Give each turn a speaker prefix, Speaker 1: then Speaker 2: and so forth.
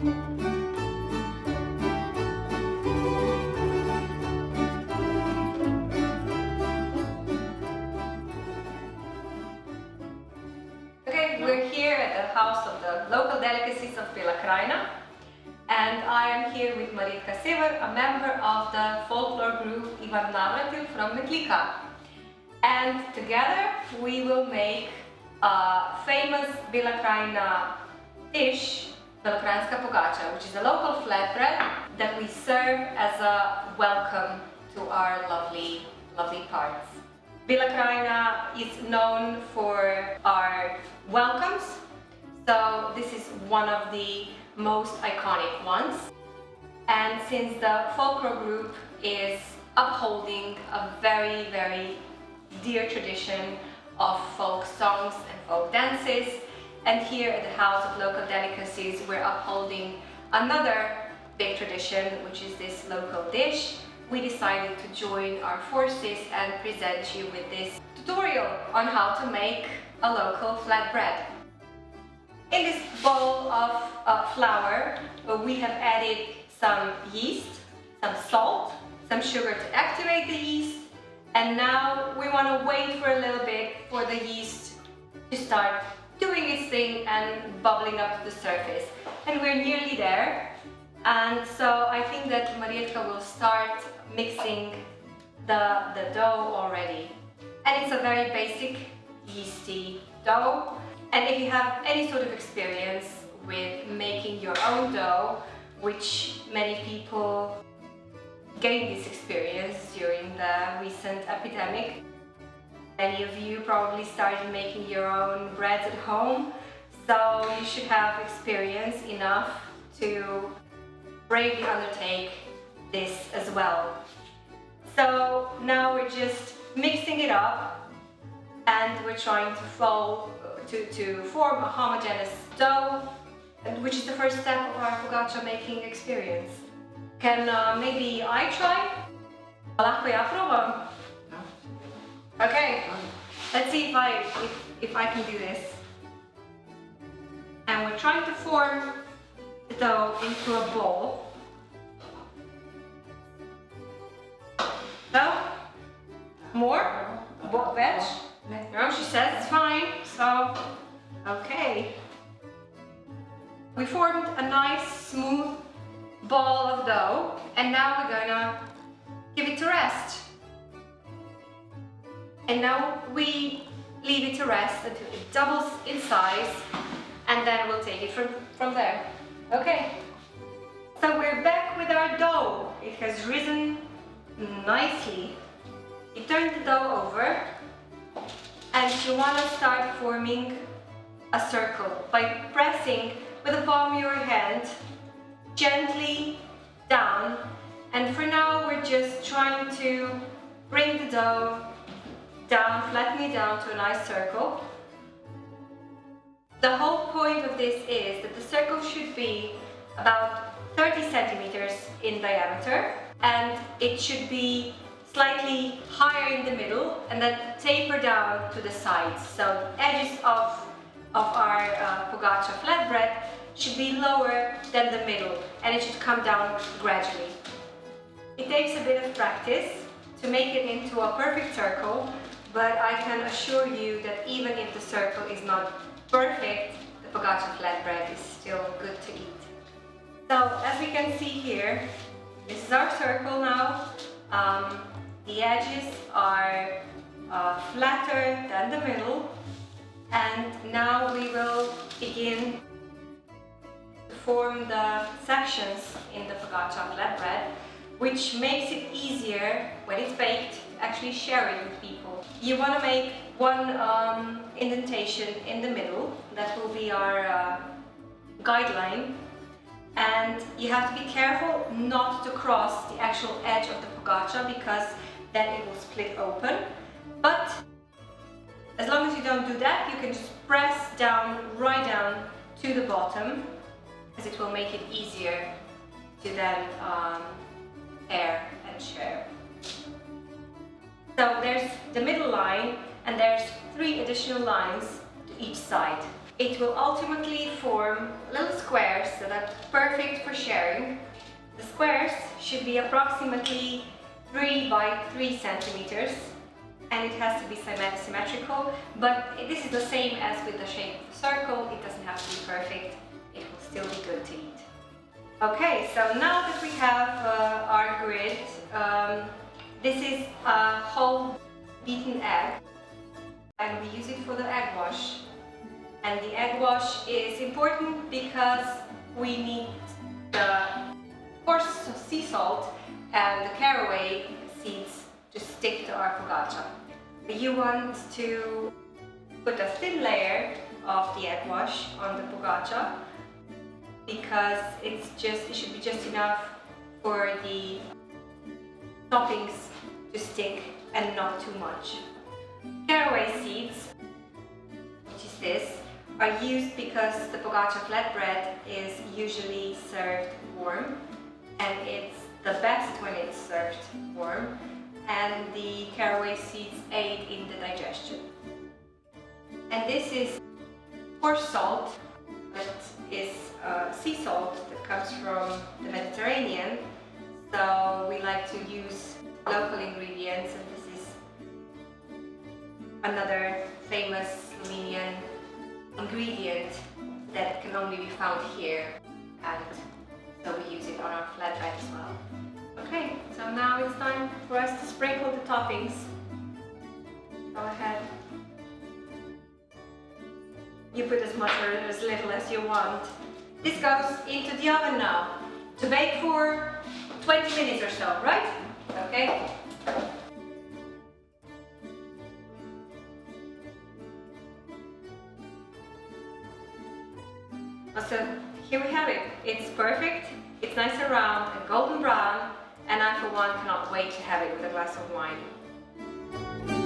Speaker 1: Okay, we're here at the house of the local delicacies of Bela Krajina, and I am here with Marjetka Sever, a member of the folklore group Ivan Navratil from Metlika. And together we will make a famous Bela Krajina dish, Belokranjska Pogača, which is a local flatbread that we serve as a welcome to our lovely parts. Bela Krajina is known for our welcomes, so this is one of the most iconic ones. And since the folklore group is upholding a very, very dear tradition of folk songs and folk dances, and here at the House of Local Delicacies we're upholding another big tradition, which is this local dish, we decided to join our forces and present you with this tutorial on how to make a local flatbread. In this bowl of flour, we have added some yeast, some salt, some sugar to activate the yeast, and now we want to wait for a little bit for the yeast to start doing its thing and bubbling up to the surface. And we're nearly there. And so I think that Marjetka will start mixing the dough already. And it's a very basic yeasty dough. And if you have any sort of experience with making your own dough, which many people gained this experience during the recent epidemic, many of you probably started making your own breads at home, so you should have experience enough to bravely undertake this as well. So now we're just mixing it up and we're trying to form a homogeneous dough, which is the first step of our Pogača making experience. Can maybe I try? Lahko ja probam? Okay, let's see if I can do this. And we're trying to form the dough into a ball. No? More? Veg? No, she says it's fine, so okay. We formed a nice smooth ball of dough, and now we're gonna give it to rest. And now we leave it to rest until it doubles in size, and then we'll take it from there. Okay, so we're back with our dough. It has risen nicely. You turn the dough over, and you want to start forming a circle by pressing with the palm of your hand gently down. And for now we're just trying to bring the dough down, flatten it down to a nice circle. The whole point of this is that the circle should be about 30 centimeters in diameter, and it should be slightly higher in the middle and then taper down to the sides. So the edges of our Pogača flatbread should be lower than the middle, and it should come down gradually. It takes a bit of practice to make it into a perfect circle, but I can assure you that even if the circle is not perfect, the Pogača flatbread is still good to eat. So as we can see here, this is our circle now. The edges are flatter than the middle, and now we will begin to form the sections in the Pogača flatbread, which makes it easier when it's baked to actually share it with people. You want to make one indentation in the middle. That will be our guideline, and you have to be careful not to cross the actual edge of the Pogača, because then it will split open. But as long as you don't do that, you can just press down, right down to the bottom, as it will make it easier to then air and share. So there's the middle line, and there's 3 additional lines to each side. It will ultimately form little squares that are perfect for sharing. The squares should be approximately 3 by 3 centimeters, and it has to be symmetrical, but this is the same as with the shape of the circle. It doesn't have to be perfect. It will still be good to eat. Okay, so now that we have our grid, this is a whole beaten egg, and we use it for the egg wash. And the egg wash is important because we need the coarse sea salt and the caraway seeds to stick to our pogača. You want to put a thin layer of the egg wash on the pogača because it should be just enough for the toppings to stick and not too much. Caraway seeds, which is this, are used because the Pogača flatbread is usually served warm, and it's the best when it's served warm, and the caraway seeds aid in the digestion. And this is coarse salt, that is sea salt that comes from the Mediterranean, so we like to use local ingredients, and this is another famous Slovenian ingredient that can only be found here, and so we use it on our flatbread as well. Okay, so now it's time for us to sprinkle the toppings. Go ahead. You put as much or as little as you want. This goes into the oven now to bake for 20 minutes or so, right? Okay. So here we have it. It's perfect, it's nice and round and golden brown, and I for one cannot wait to have it with a glass of wine.